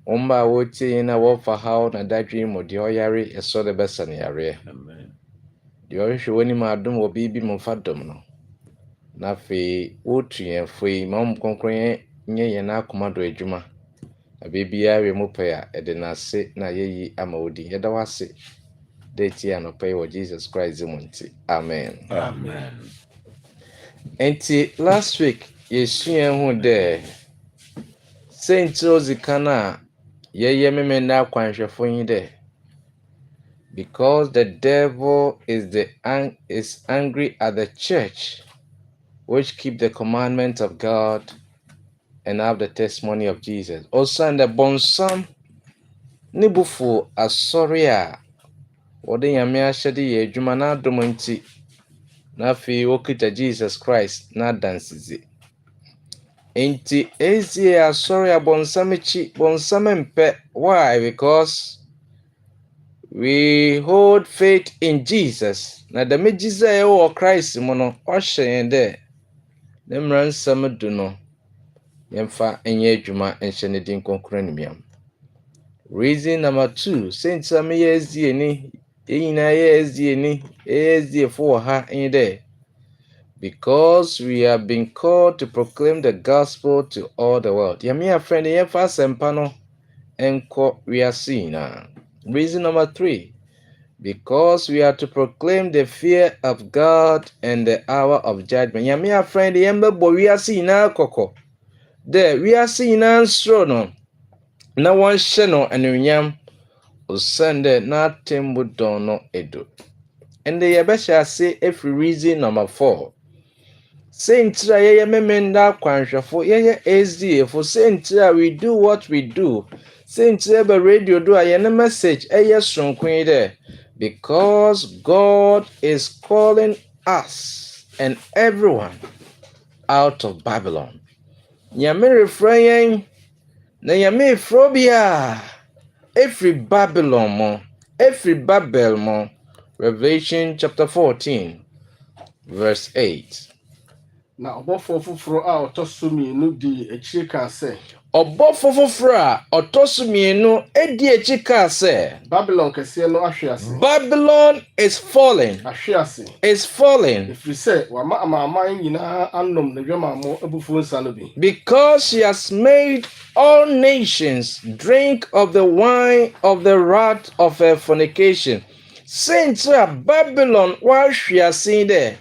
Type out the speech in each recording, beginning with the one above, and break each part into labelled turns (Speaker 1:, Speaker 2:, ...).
Speaker 1: Omba woti na wofa how na dadwi mo de oyare eso de besa ne yare.
Speaker 2: Amen.
Speaker 1: De ohwe woni ma adom wo bibi mo fadom no. Na fe wotu yen foi ma mo konkron nye yen na akoma do adwuma. Abibia we mo pe a ede na se na yeyi ama odi. Yeda wase. Deti anope wo Jesus Christ munti. Amen.
Speaker 2: Amen.
Speaker 1: Enti last week yesua hu de Saint Ozikana yeye memenda kwanhwefo yin de because the devil is angry at the church which keep the commandments of God and have the testimony of Jesus. Also and the bonsam nibufu asori a wode nyame ahyede ye adwuma na adom nti na fi wokita Jesus Christ na dansizi. Enti ezie asori abonsam chi bonsam mpe. Why? Because we hold faith in Jesus. Na the Jesus o Christ mo no o hyen de ne mransam du no yemfa enye adwuma enhye ne din konkron nimiam. Reason number 2, since am ye ezie ni enyina ye ezie fo ha inde because we have been called to proclaim the gospel to all the world. Yamia friend yemfa sempa no enko we are seeing. Reason number 3, because we are to proclaim the fear of God and the hour of judgment. Yamia friend yemba bo we are seeing koko. There we are seeing nsro no. Na one sheno anunyam osende na tembu dono edo. And the yabesha say every reason number 4. Saintra ye memenda kwanhwefo ye SD for saintra we do what we do. Saintra be radio do a ye message sonkwen there because God is calling us and everyone out of Babylon. Nyame refrain na nyame frobia every Babylon mo, every Babel mo. Revelation chapter 14 verse 8.
Speaker 3: Na obofo foforo a otosumienu di echi ka se.
Speaker 1: Obofo foforo a otosumienu edi echi ka se.
Speaker 3: Babylon kese no ahwease.
Speaker 1: Babylon is falling.
Speaker 3: Ahwease.
Speaker 1: Is falling.
Speaker 3: Efrise wama amaman nyina anom ne dwamamo abufu nsa no bi.
Speaker 1: Because she has made all nations drink of the wine of the wrath of her fornication. Saints Babylon wa hwease there.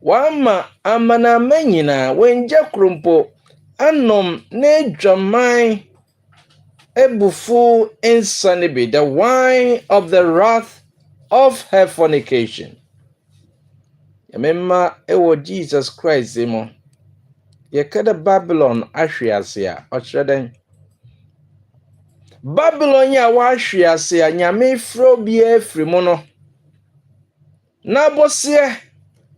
Speaker 1: Wama amanama nyina wenja krumpo anom ne dwaman ebufu insanibi, the wine of the wrath of her fornication. Yamema ewo Jesus Christ mo yekada Babylon ahwease a ochredan Babylon ya wa ahwease a nyame fro bia afrimu no na bosie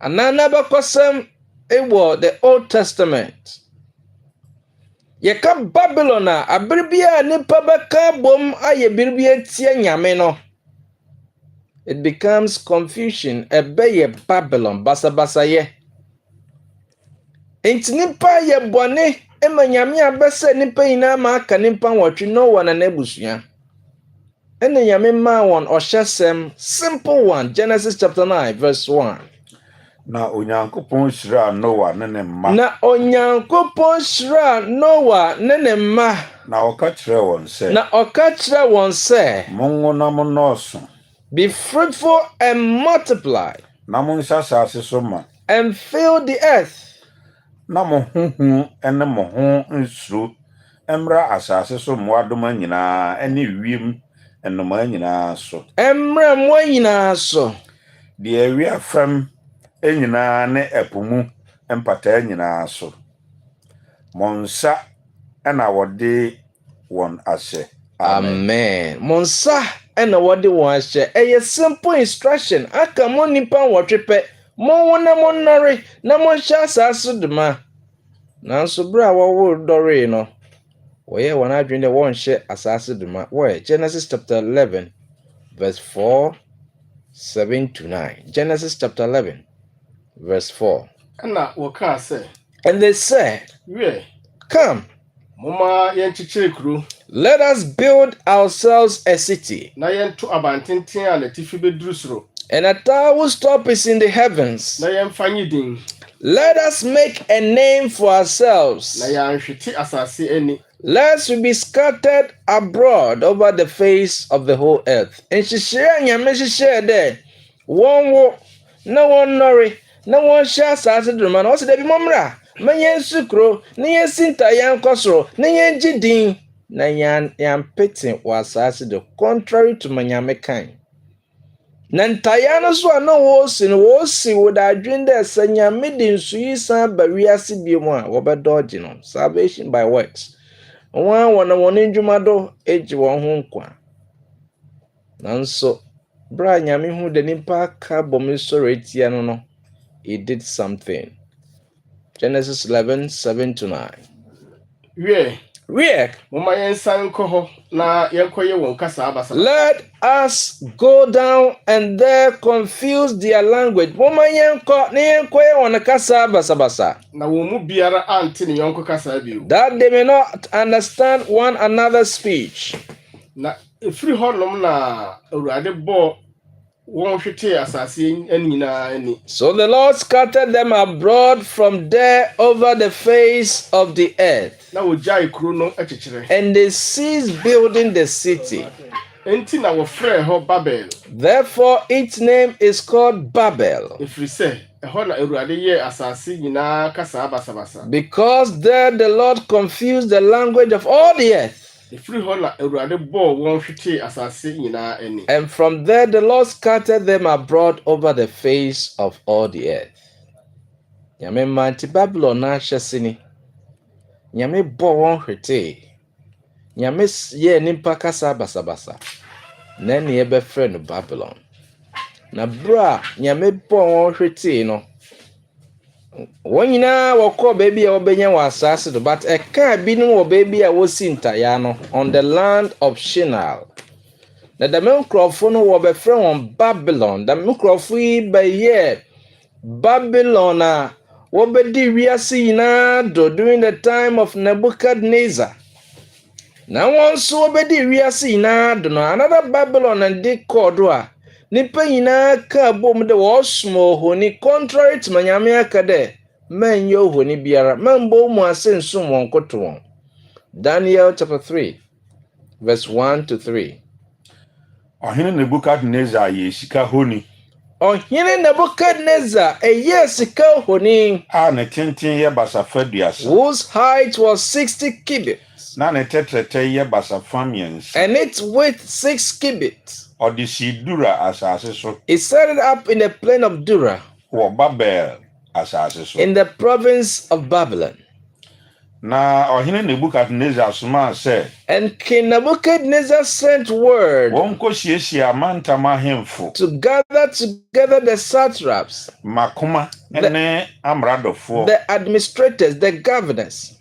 Speaker 1: anana bakosem ewo the Old Testament. Yeka Babylon a aberbia nipa baka bom aye birbia tie nyame no. It becomes confusion. Ebeye Babylon basa ye. Enti nipa ye bone ema nyame abese nipa ina ma aka nipa nwotwe no wana nebusua. Ene nyame ma won ohyesem simple one, Genesis chapter 9 verse 1.
Speaker 2: Na onyankopon shira Noah ne ne mma.
Speaker 1: Na onyankopon shira Noah ne ne mma.
Speaker 2: Na oka kire
Speaker 1: won se.
Speaker 2: Mongo na monoso.
Speaker 1: Be fruitful and multiply.
Speaker 2: Na monsa asase so ma.
Speaker 1: And fill the earth.
Speaker 2: Na mo huhu ene mo ho nsuru. Emra asase so mo adoma nyina ene wiem enoma nyina so.
Speaker 1: Emra mo nyina so.
Speaker 2: De awi afam enyina ne epumu empata nyina so. Monsa ena wode won ase.
Speaker 1: Amen. Monsa ena wode won ase. Eye simple instruction. Aka mo nipa wotwepe. Mo wona mo nare na mo hya asase dema. Nanso bra wo dore no. Woye wana adwene won hye asase dema. Wo Genesis chapter 11 verse 4 7 to 9. Genesis chapter 11 verse 4.
Speaker 3: Na woka say.
Speaker 1: And they said,
Speaker 3: "We
Speaker 1: come,
Speaker 3: mama yenchichire kru.
Speaker 1: Let us build ourselves a city,
Speaker 3: na yɛnto abantenten a n'atifi bɛduru soro,
Speaker 1: and a tower whose top is in the heavens.
Speaker 3: na yɛmfa nye din,
Speaker 1: Let us make a name for
Speaker 3: na
Speaker 1: ourselves,
Speaker 3: yɛanhwete asase ani,
Speaker 1: lest we be scattered abroad over the face of the whole earth. Nhyehyɛeɛ a Nyame hyehyɛɛ dɛ wɔn wo na wɔn nnɔre na wɔn hyɛ asase do ma no, ɔsɛ dabi mommra ma yɛnsi kuro na yɛnsi ntayaa nkɔ soro na yɛngye din na yɛampete wɔ asase do, contrary to ma Nyame kan. Na ntayaa no so a na wɔsi wɔ dadwen dɛ sɛ Nyame de nsuyi san ba wiase bio mu a wɔbɛdɔɔgye no, salvation by works. Wɔn a wɔn ndwuma do gye wɔn ho nkwa. Nanso bere a Nyame hu de nipa aka bɔ sɔrɔ etia no, he did something. Genesis 11:7-9. Wie,
Speaker 3: momma yɛnsan nkɔ hɔ na yɛnkɔyɛ wɔn kasa abasa.
Speaker 1: let us go down and there confuse their language. Momma yɛnkɔ na yɛnkɔyɛ wɔn kasa basabasa.
Speaker 3: Na wɔn mu biara ante ne yɔnko kasa bio.
Speaker 1: That they may not understand one another's speech.
Speaker 3: Na efiri hɔnom na Awurade bɔ wɔn hwete asase ani nyinaa ani.
Speaker 1: So the Lord scattered them abroad from there over the face of the earth,
Speaker 3: Na wogyae kuro no akyekyere.
Speaker 1: and they ceased building the city.
Speaker 3: Enti na wɔfrɛ hɔ Babel.
Speaker 1: Therefore its name is called Babel,
Speaker 3: Efiri sɛ ɛhɔ na Awurade yɛ asase nyinaa kasa basabasa.
Speaker 1: because there the Lord confused the language of all the earth.
Speaker 3: Efiri hɔ na Awurade bɔ wɔn hwete asase nyinaa ani.
Speaker 1: And from there the Lord scattered them abroad over the face of all the earth. Nyame manti Babylon na hyɛse ni. Nyame bɔ wɔn hwete. Nyame yɛ nipa kasa basabasa. Na ne yɛbɛfrɛ no Babylon. Na bra Nyame bɔ wɔn hwete no. Wɔn nyinaa wɔkɔ baabi a wɔbɛnya wɔ asase do, but ɛka binom wɔ baabi a wɔsi ntayaa no, on the land of Shinar. Na dɛm nkurɔfo no wɔbɛfrɛ wɔn Babylon. Dɛm nkurɔfo yi bɛyɛ Babylon a wɔbɛdi wiase nyinaa do during the time of Nebuchadnezzar. Na wɔn nso wɔbɛdi wiase nyinaa do no, another Babylon na de kɔɔ do a nipa nyinaa ka bom dɛ wɔsom ohoni, contrary to ma Nyame aka dɛ manyɛ ohoni biara, mambɔ mu ase nsom wɔn koto wɔn. Daniel chapter 3 verse 1-3.
Speaker 2: Ɔhene Nebukadnezar yɛ sika honi
Speaker 1: Ɔhene Nebuchadnezzar ɛyɛ sika ohoni
Speaker 2: a ne tenten yɛ basafa duasa,
Speaker 1: whose height was 60 cubits
Speaker 2: na ne tɛtrɛtɛ yɛ basafa mmiɛnsa.
Speaker 1: and its width 6 cubits.
Speaker 2: Ɔde si Dura asase so
Speaker 1: He set it up in the plain of Dura
Speaker 2: wɔ Babel asase so.
Speaker 1: in the province of Babylon.
Speaker 2: Na ɔhene Nebukadnezar somaa sɛ
Speaker 1: And King Nebuchadnezzar sent word
Speaker 2: wɔn nkɔsiesie amantam ahemfo,
Speaker 1: to gather together the satraps,
Speaker 2: makoma ne amradofoɔ,
Speaker 1: the administrators, the governors,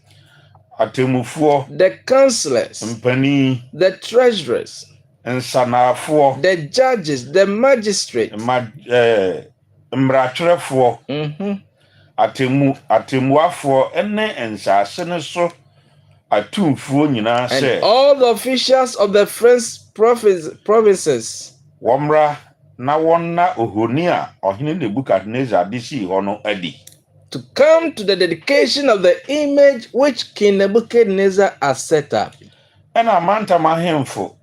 Speaker 2: atemmufoɔ,
Speaker 1: the counselors,
Speaker 2: mpanin,
Speaker 1: the treasurers,
Speaker 2: nsanaafoɔ,
Speaker 1: the judges, the magistrates,
Speaker 2: mmarakyerɛfoɔ, atemmuafoɔ ne nsase no so atumfuo nyinaa
Speaker 1: and
Speaker 2: sɛ
Speaker 1: all the officials of the French provinces
Speaker 2: wɔmmra na wɔnna ohoni a ɔhene Nebukadnezar de sii hɔ no adi.
Speaker 1: to come to the dedication of the image which King Nebuchadnezzar has set up.
Speaker 2: Ɛna amantam ahemfo,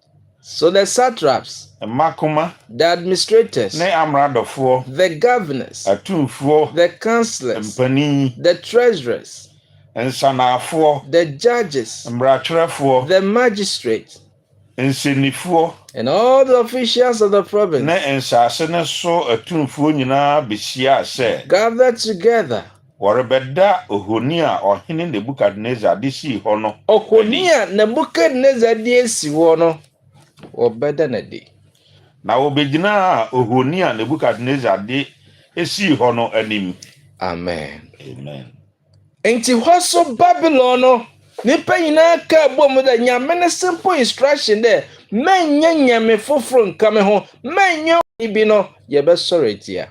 Speaker 1: So the satraps,
Speaker 2: mmakoma
Speaker 1: the administrators,
Speaker 2: ne amradofoɔ,
Speaker 1: the governors,
Speaker 2: atumfuo,
Speaker 1: the counselors,
Speaker 2: mpanin,
Speaker 1: the treasurers,
Speaker 2: nsanaafoɔ,
Speaker 1: the judges,
Speaker 2: mmarakyerɛfoɔ,
Speaker 1: the magistrates,
Speaker 2: nsenifoɔ
Speaker 1: and all the officials of the province
Speaker 2: ne nsase no so atumfuo nyinaa behyiaa sɛ
Speaker 1: gathered together.
Speaker 2: wɔrebɛda ohoni a ɔhene Nebukadnezar de sii hɔ no
Speaker 1: Ohoni a Nebuchadnezzar de asi hɔ no, wɔbɛda no adi.
Speaker 2: na wɔbɛgyinaa ohoni a Nebukadnezar de esii hɔ no anim.
Speaker 1: Amen.
Speaker 2: Amen.
Speaker 1: Enti hɔ so Babylon no, nipa nyinaa ka bom dɛ Nyame ne simple instruction dɛ mɛnyɛ nyame foforo nka me ho, mɛnyɛ ibi no, yɛbɛsɔre atia.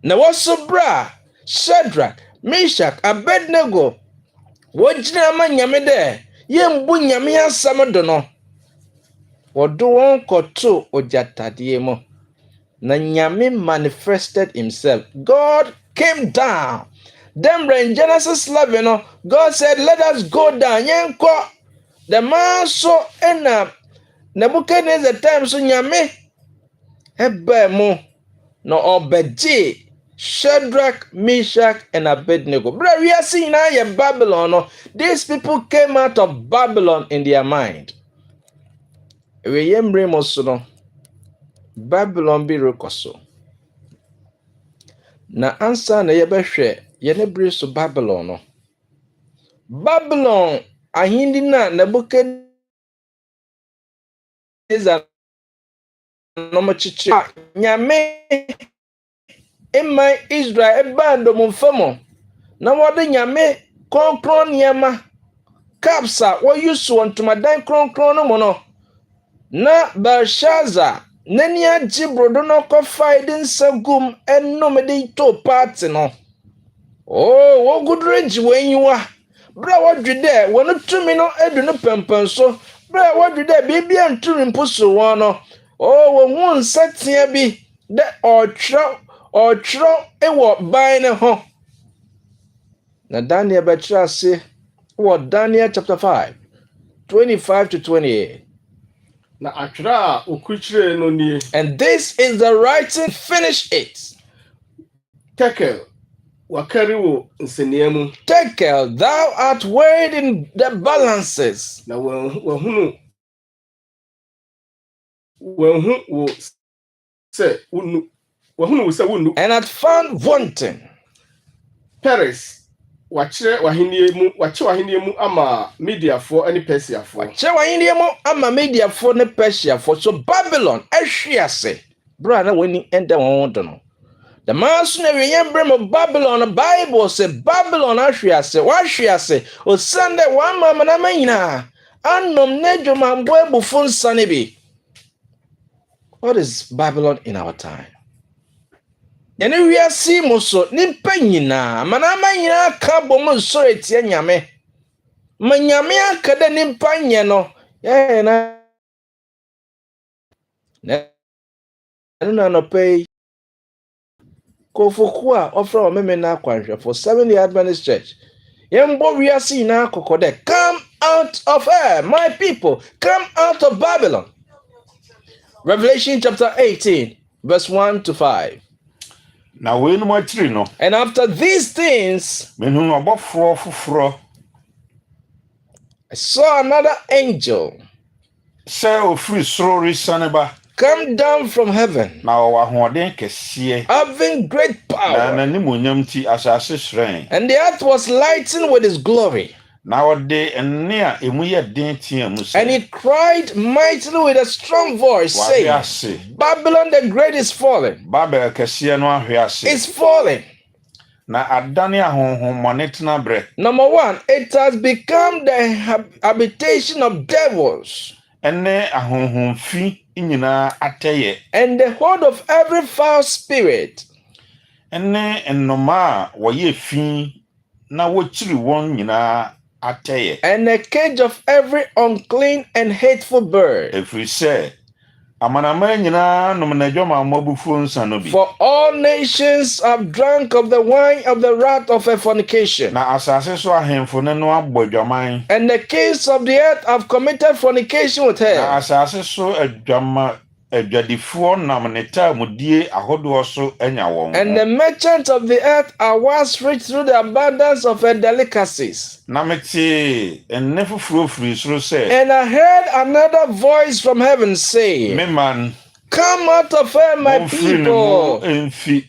Speaker 1: Na wɔ so bra Shadrach, Meshach, Abednego, wɔgyina ama Nyame dɛ yɛmbu nyame asɛm do no wɔde wɔn kɔto ogyatadeɛ mu na nyame manifested himself. God came down. Then in Genesis 11 no, God said, let us go down. Yenko the man so ena Nebuchadnezzar time so nyame ebe mu no obeje Shadrach, Meshach, and Abednego. Brother, we are seeing now in Babylon. No, these people came out of Babylon in their mind. We yembre mosuno Babylon bi rekoso. Na ansa na yebehwe yene bre so Babylon no. Babylon ahindi na Nebuchadnezzar no machichi nyame emma Israel ebando mfamo na wode nyame konkron niema kapsa wo yusu ontomadan konkron no mo no na Belshazzar nani agibrodo no kofai din sagum ennom de to party no wo gudreji wenyiwa bra wadwede wono tumi no edu no pempen so bra wadwede bibia ntumi mposo won no wo hu nsatia bi de otro ewo ban ne ho na Daniel betra se wo Daniel chapter 5 25 to 28.
Speaker 3: Na atwra okuchire no nie.
Speaker 1: And this is the writing, finish it.
Speaker 3: Tekel wakari wo nseniamu.
Speaker 1: Tekel, thou art weighed in the balances.
Speaker 3: Na wahunu wo se unu. Wahunu wo se unu.
Speaker 1: And art found wanting.
Speaker 3: Paris wache wahiniemu ama Mediafo ani Persiafo.
Speaker 1: Wache wahiniemu ama Mediafo ne Persiafo. So Babylon ehwiase. Bro na woni enda won do no. The man so na remember mo Babylon, the Bible say Babylon ahwiase, wahwiase. O Sunday one mama na manyina. Anom nejo mambo ebufun sane bi. What is Babylon in our time? Yene wiase mo so nimpa nyina manama nyina ka bom so etie nyame manyame akada nimpa nye no na no pay kofoku a ofra o meme na akwanhwe for 7 Adventist Church yembo wiase na kokode, come out of her, my people, come out of Babylon. Revelation chapter 18 verse 1 to 5.
Speaker 2: Na we no matri no.
Speaker 1: And after these things,
Speaker 2: Menhu obofro foforo.
Speaker 1: I saw another angel
Speaker 2: Say ofri soro risaneba.
Speaker 1: come down from heaven,
Speaker 2: Na wahoden kesiye.
Speaker 1: having great power,
Speaker 2: Na nimonyam ti asase shren.
Speaker 1: and the earth was lightened with his glory.
Speaker 2: Na ode enne a emu ye den tia mu se.
Speaker 1: And he cried mightily with a strong voice, saying, Babylon the Great is fallen,
Speaker 2: Babel kesiye no ahwiase.
Speaker 1: is fallen.
Speaker 2: Na adane ahonhom monetna bre.
Speaker 1: Number one, it has become the habitation of devils,
Speaker 2: Enne ahonhom fi nyina ateye.
Speaker 1: and the hold of every foul spirit,
Speaker 2: Enne ennoma woye fi na wochiri won nyina ateye.
Speaker 1: and the cage of every unclean and hateful bird.
Speaker 2: Every say amanama nyina nom na dwoma mabufuo nsa no bi.
Speaker 1: For all nations have drunk of the wine of the wrath of her fornication.
Speaker 2: Na asase so ahemfo ne no abodwaman.
Speaker 1: And the kings of the earth have committed fornication with
Speaker 2: Na
Speaker 1: her.
Speaker 2: asase so adwadifo nam ne tamudie ahodo so anya won.
Speaker 1: And the merchants of the earth are once rich through the abundance of her delicacies.
Speaker 2: Na meti enne fufuro firi soro say.
Speaker 1: And I heard another voice from heaven saying,
Speaker 2: Me man,
Speaker 1: come out of her, my people,
Speaker 2: enfi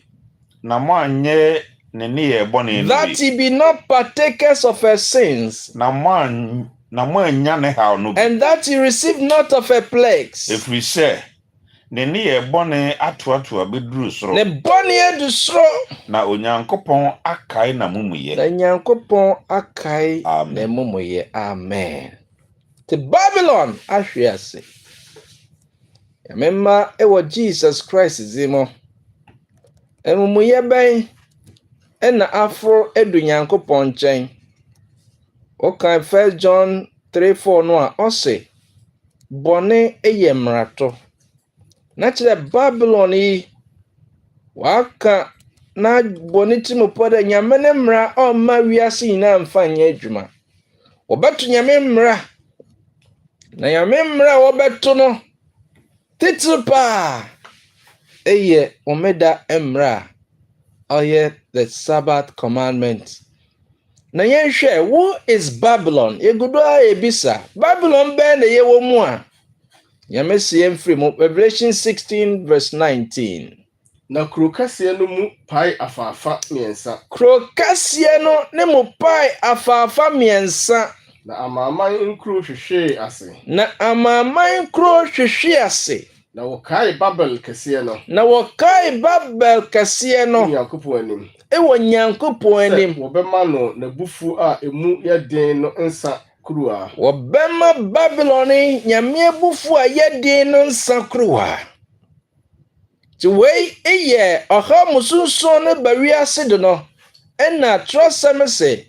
Speaker 2: na mo anye ne ne ye bone
Speaker 1: that ye be not partakers of her sins,
Speaker 2: na mo anya ne haw no.
Speaker 1: and that ye receive not of her plagues.
Speaker 2: Every say ne ne ye bone atoato abeduru soro.
Speaker 1: Ne boni edu soro.
Speaker 2: Na onyankopon akai na mumuye.
Speaker 1: Na nyankopon akai
Speaker 2: Amen.
Speaker 1: na mumuye. Amen. The Babylon ahwiase. Yamema ewo Jesus Christ zimo. Emumuye ben ena afro edu nyankopon chen. Okay, 1 John 3:4 no a ɔse bɔne ɛyɛ mmarato na kyerɛ Babylon yi waka na bɔne ti mu pɔ dɛ nyame ne mmara ɔmma wiase nyinaa mfa nyɛ adwuma wɔbɛto nyame mmara na nyame mmara a wɔbɛto no titiri paa ɛyɛ omeda mmara a ɔyɛ the Sabbath commandment. Na yɛnhwɛ who is Babylon egudo a ebisa Babylon bɛn na yɛwɔ mu a nyame si yɛmfiri mu Revelation 16:19.
Speaker 3: Na kuro kɛseɛ no mu pae afaafa mmiɛnsa.
Speaker 1: Kuro kɛseɛ no ne mu pae afaafa mmiɛnsa.
Speaker 3: Na amaaman nkuro hwehwee ase.
Speaker 1: Na amaaman nkuro hwehwee ase.
Speaker 3: Na wɔkae Babel kɛseɛ no.
Speaker 1: Na wɔkae Babel kɛseɛ no.
Speaker 3: Nyankopɔn anim.
Speaker 1: Ɛwɔ Nyankopɔn anim.
Speaker 3: Wɔbɛma no n'abufuo a emu yɛ den no nsa kuruwa.
Speaker 1: Wɔbɛma Babylon nyame abufuo a yɛ den no nsa kuruwa. Ti wei ɛyɛ ɔha musunsun ne bawiase do no. Ɛna trɔsɛm sɛ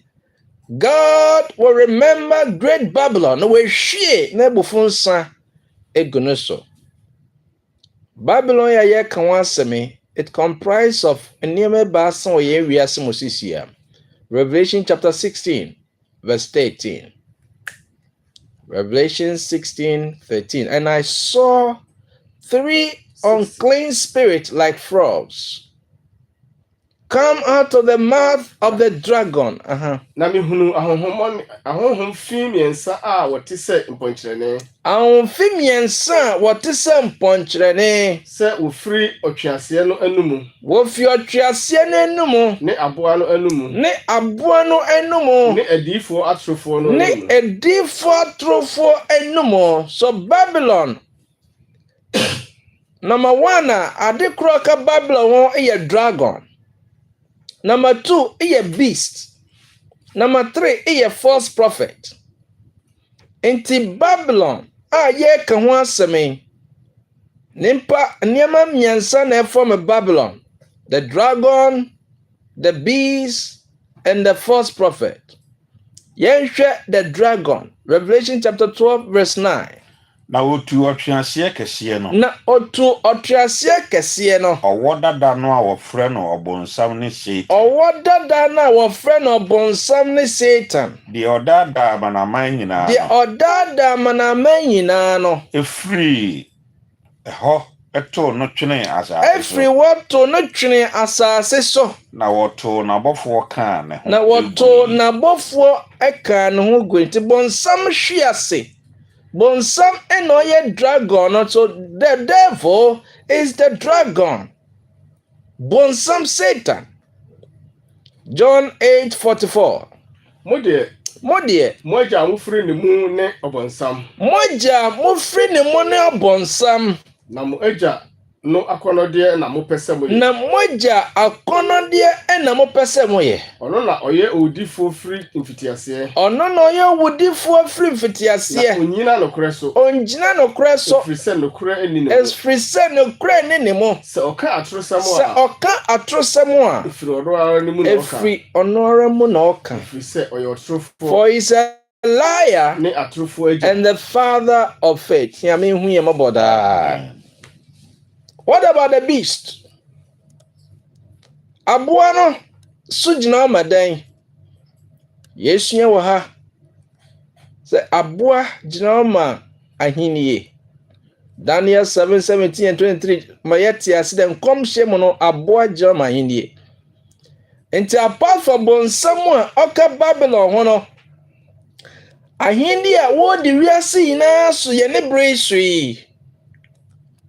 Speaker 1: God will remember great Babylon. Na wɔhwie na abufuo nsa egu no so. Babylon ya yɛka ho asɛm it comprises of nneɛma baasa wɔ yɛn wiase mu sisia. Revelation chapter 16 verse 13. Revelation 16:13. And I saw 3 unclean spirits like frogs come out of the mouth of the dragon.
Speaker 3: Na mihunu ahohom fi mmiɛnsa a wɔte sɛ mpɔnkyerɛne.
Speaker 1: Ahomfi mmiɛnsa a wɔte sɛ mpɔnkyerɛne.
Speaker 3: Sɛ wofiri ɔtweaseɛ no anumu.
Speaker 1: Wofi ɔtweaseɛ no anumu.
Speaker 3: Ne aboa no anumu.
Speaker 1: Ne aboa no anumu.
Speaker 3: Ne adiifoɔ atorofoɔ no anumu.
Speaker 1: Ne adiifoɔ atorofoɔ anumu. So Babylon number 1 ade korɔ ka Babylon ho ɛyɛ dragon. Number 2 ɛyɛ beast. Number 3 ɛyɛ false prophet. Enti Babylon a yɛka ho asɛm nimpa nneɛma mmiɛnsa na ɛfɔm Babylon: the dragon, the beast, and the false prophet. Yɛnhwɛ the dragon, Revelation chapter 12 verse 9.
Speaker 2: Na otu ɔtweaseɛ kɛseɛ no.
Speaker 1: Na otu ɔtweaseɛ kɛseɛ no.
Speaker 2: Ɔwɔ dada no a wɔfrɛ no ɔbonsam ne Satan.
Speaker 1: Ɔwɔ dada no a wɔfrɛ no ɔbonsam ne Satan.
Speaker 2: Deɛ ɔdaadaa amanaman nyinaa no.
Speaker 1: Deɛ ɔdaadaa amanaman nyinaa no.
Speaker 2: Efiri ɛhɔ ɛtoo no twene asase so.
Speaker 1: Efiri wɔtoo no twene asase so.
Speaker 2: Na wɔtoo n'abɔfoɔ kaa ne ho.
Speaker 1: Na wɔtoo n'abɔfoɔ ɛkaa ne ho gu nti bonsam hwe ase. Bonsam and oye dragon, so the devil is the dragon. Bonsam Satan. John 8:44.
Speaker 3: Modie. Moja mufri ni mu ne obonsam.
Speaker 1: Moja mufri ni mu ne obonsam.
Speaker 3: Na mo eja no akonodie na mo pese mo ye.
Speaker 1: Na moja akonodie na mo pese mo ye.
Speaker 3: Ono na oye odifo free mfitiase.
Speaker 1: Ono na oye odifo free mfitiase.
Speaker 3: Na onyina no kore so.
Speaker 1: Ongyina no kore so.
Speaker 3: Efrise no kore eni ne mo.
Speaker 1: Efrise no kore eni ne mo.
Speaker 3: Se oka atrosam a.
Speaker 1: Se oka atrosam a.
Speaker 3: Efiri odo ara ni mu na oka.
Speaker 1: Efiri ono ara mu na oka.
Speaker 3: Efrise oye otrofo.
Speaker 1: For he is a liar
Speaker 3: ne atrofo eja.
Speaker 1: And the father of faith. I mean, hu yema boda. What about the beast? Aboa no sujina madan. Yesu nye wo ha. Se aboa gina ma ahiniye. Daniel 7:17 and 23. Mayeti aside nkomhye mu no aboa gina ma ahiniye. Enti apart from bonsam a oka Babylon ho no. Ahiniye wo di wiase ina so ye ne bresui.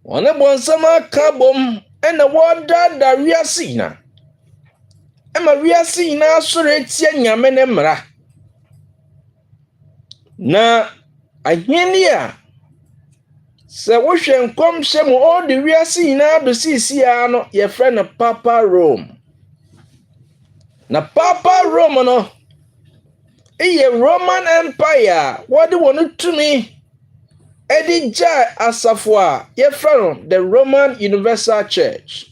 Speaker 1: One bonsam aka bom ena wodada wiase ina. Ema wiase ina sore tie nyame ne mra. Na ahiniye se wo hwe nkomhye mu o di wiase ina do sisia no ye frɛ no Papa Rome. Na Papa Rome no iye Roman Empire what do want to me edi ja asafo a ye frɛ the Roman Universal Church,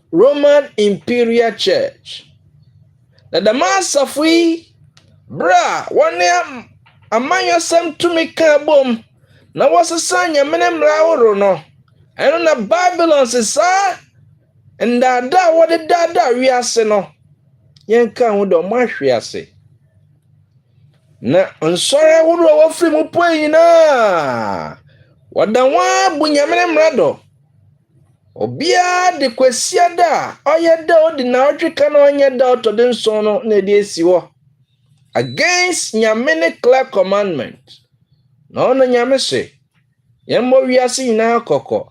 Speaker 1: Roman Imperial Church. Na the masafo bra one amanyɔsɛm tumi ka bom na wɔsesa nyame ne mmara ahorow no. Ɛno na Babylon se saa ndaadaa a wɔde daadaa wiase no yɛnka ho dɛ ɔmo ahwe ase. Na nsɔre ahorow a wɔfiri mu poe nyinaa wɔda wɔn abu nyame ne mmara dɔ. Obiara de kwasia da a ɔyɛ da odi na ɔtwe ka na ɔnyɛ da ɔtɔ de nson no na ɛde esi hɔ against nyame ne clear commandment. Na ɔno nyame se yɛmmɔ wiase nyinaa kɔkɔ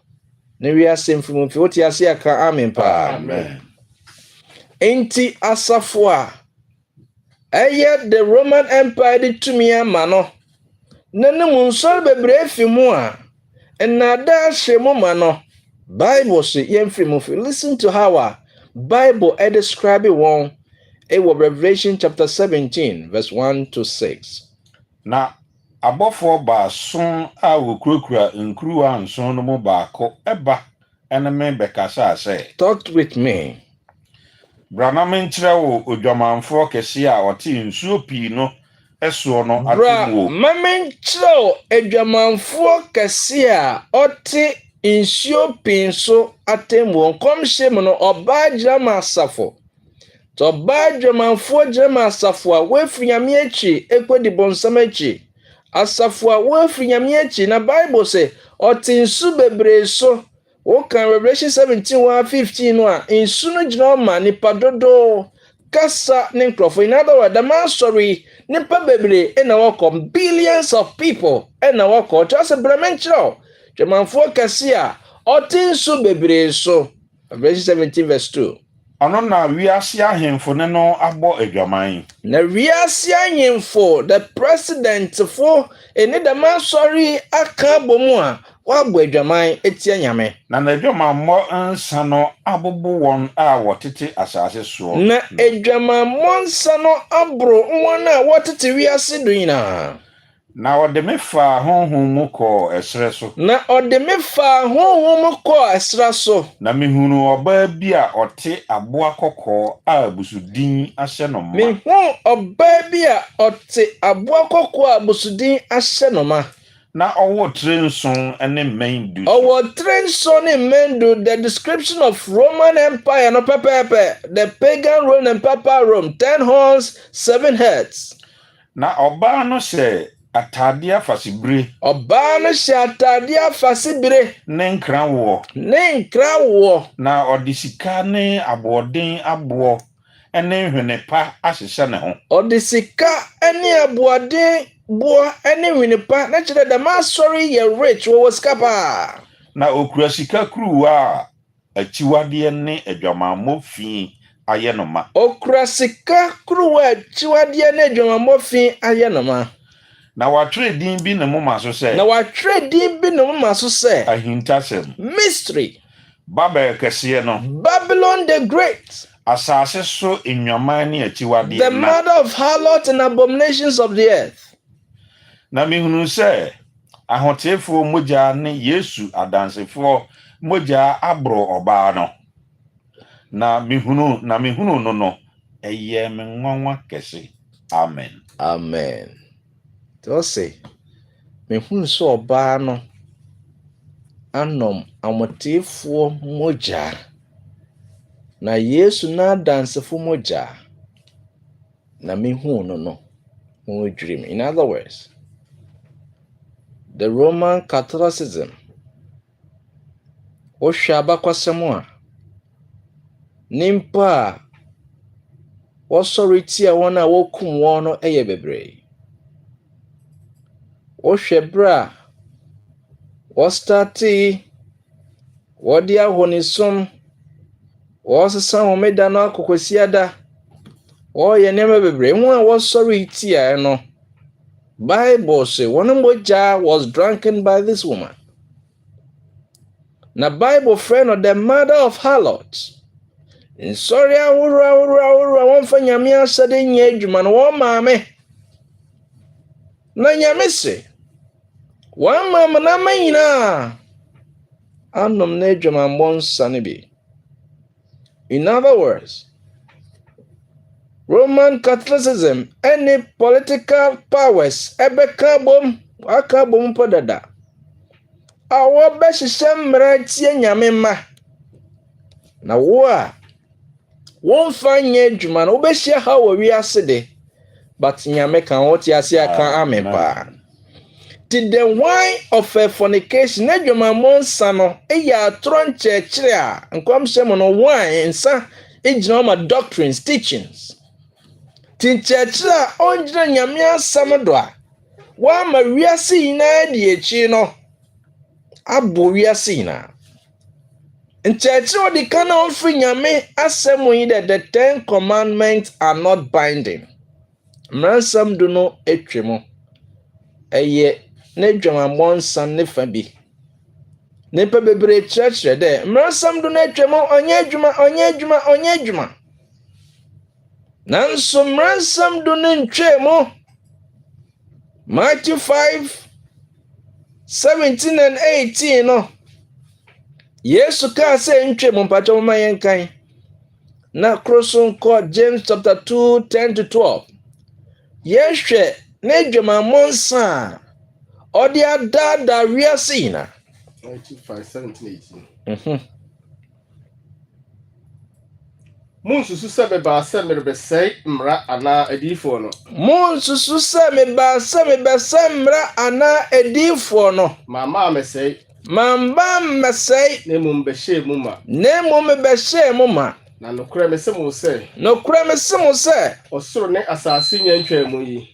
Speaker 1: na wiase mfimumfi wote ase aka amen paa.
Speaker 2: Amen.
Speaker 1: Enti asafo a ɛyɛ the Roman Empire de tumi ama no na ne mu nsɔre bebree fi mu a nnaadaa hyɛ mu ma no Bible se yɛmfiri mu fi. Listen to how a Bible describe wɔn ɛwɔ Revelation chapter 17 verse 1 to 6.
Speaker 2: Na abɔfoɔ baason a wɔkurakura nkuruwa nson no mu baako ɛba ɛne me bɛkasa sɛ,
Speaker 1: Talk with me.
Speaker 2: bra na menkyerɛ wo odwamanfoɔ kɛse a ɔte nsuo pii no ɛsoɔ no
Speaker 1: Bra,
Speaker 2: atemmuo.
Speaker 1: mamenkyerɛw adwamanfoɔ kɛse a ɔte nsuo pii so atemmuo. Nkɔmhyɛ mu no ɔbaa gyina ma asafo. Tɔ ɔbaa adwamanfoɔ gyina ma asafo a wɔafiri nyame akyi ekɔdi bɔnsam akyi. Asafo a wɔafiri nyame akyi na Bible sɛ ɔte nsu bebree so. Wokan Revelation 17:15 no a nsu no gyina ɔma nipa dodo kasa ne nkurɔfo. In other words, dama asɔre nipa bebree ɛna wɔkɔ, billions of people ɛna wɔkɔ. Ɔkyerɛ sɛ bra menkyerɛw dwamanfoɔ kɛse a ɔte nsu bebree so. Revelation 17 verse 2.
Speaker 2: Ɔno na wiase ahemfo ne no abɔ adwaman.
Speaker 1: Na wiase ahemfo, the president fo ɛne dama asɔre aka abɔ mu a wɔabɔ adwaman etia nyame.
Speaker 2: Na n'adwamammɔ nsa no abobo wɔn a wɔtete asase soɔ.
Speaker 1: Na adwamammɔ nsa no aboro wɔn a wɔtete wiase do nyinaa.
Speaker 2: Na ɔde me faa honhom mu kɔɔ ɛserɛ so.
Speaker 1: Na ɔde me faa honhom mu kɔɔ ɛsra so.
Speaker 2: Na mehunu ɔbaa bi a ɔte aboa kɔkɔɔ a abusudin ahyɛ no ma.
Speaker 1: Mehu ɔbaa bi a ɔte aboa kɔkɔɔ a abusudin ahyɛ no ma.
Speaker 2: Na ɔwɔ tire nson ne mmɛn du.
Speaker 1: Ɔwɔ tire nson ne mmɛn du. The description of Roman Empire no pɛpɛɛpɛ. The pagan Rome and Papa Rome. 10 horns, 7 heads.
Speaker 2: Na ɔbaa no hyɛ atade afasibire.
Speaker 1: Ɔbaa no hyɛ atade afasibire.
Speaker 2: Ne nkra wɔ.
Speaker 1: Ne nkra wɔ.
Speaker 2: Na ɔde sika ne aboɔden aboɔ ne nhwene pa ahyehyɛ ne ho.
Speaker 1: Ɔde sika ne aboɔden boɔ ne nhwene pa na kyerɛ dɛm asɔre yɛ rich wɔwɔ sika paa.
Speaker 2: Na okura sika kuruwa a akyiwadeɛ ne adwamammɔ fi ayɛ no ma.
Speaker 1: Okura sika kuruwa akyiwadeɛ ne adwamammɔ fi ayɛ no ma.
Speaker 2: Na watwerɛ din bi ne moma so sɛ.
Speaker 1: Na watwerɛ din bi ne moma so sɛ.
Speaker 2: Ahintasɛm.
Speaker 1: Mystery.
Speaker 2: Babel kɛseɛ no.
Speaker 1: Babylon the Great.
Speaker 2: Asase so nnwaman ne akyiwadeɛ
Speaker 1: The mother of harlots and abominations of the earth.
Speaker 2: Na mehunu sɛ ahoteefoɔ mogya ne Yesu adansefoɔ mogya aboro ɔbaa no. Na mehunu no no ɛyɛ me nwanwa kɛse. Amen.
Speaker 1: Amen. Tell say, mehunu sɛ ɔbaa no anom amoteefoɔ mogya na Yesu n'adansefo mogya na mehunu no dream. In other words, the Roman Catholicism wohwɛ abakwasɛm a nimpa a wɔsɔre tia wɔn a wɔkum wɔn no ɛyɛ bebree. Wohwɛ bra wɔstarte wɔde ahonisom wɔsesa homeda no akɔkɔsiada wɔyɛ nneɛma bebree. Wɔn a wɔsɔre tia no Bible say one mogya was drunken by this woman. Na Bible friend of the mother of harlots. Nsɔre ahorow wɔmfa nyame ahyɛde nyɛ adwuma no wɔn maame. Na nyame se wɔn maame na ma nyinaa anom na adwamammɔ nsa no bi. In other words, Roman Catholicism, any political powers, ebeka bom, aka bom podada. Awo be hihye mmara tie nyame ma. Na wo a won fa nye adwuma no wo be hia ha wo wiase de. But nyame kan wo tie ase aka amepa. The wine of fornication, Nedjoma Monsano, a tron church, and come some on wine, and sa, ejinoma doctrines, teachings. Tin church, on Yamia Samadwa, wa Maria Sina, the Chino, Aburia Sina. In church, the canon free Yame, as some way that the 10 commandments are not binding. Ransom do no etremo. Eye. Nedjama Monsan ne fabi. Nipa bebre church de. Mrasam do netwemo onye adwuma. Nanso mrasam do ne ntwemo. Matthew 5:17 and 18 no. Yesu ka say ntwemo mpacho ma yenkan. Na kroson ko James chapter 2:10-12. Yehwe nedwama monsan Odia da wiasina.
Speaker 3: 5:17-18. Munsusu se meba se merebesei mra ana edifo no.
Speaker 1: Munsusu se meba se mra ana edifo no.
Speaker 3: Mama mesei.
Speaker 1: Mamba mesei.
Speaker 3: Nemu mbehye muma.
Speaker 1: Nemu mbehye muma.
Speaker 3: Na nokure mesemu se.
Speaker 1: Nokure mesemu se.
Speaker 3: Osoro ne asase nya ntwemu yi.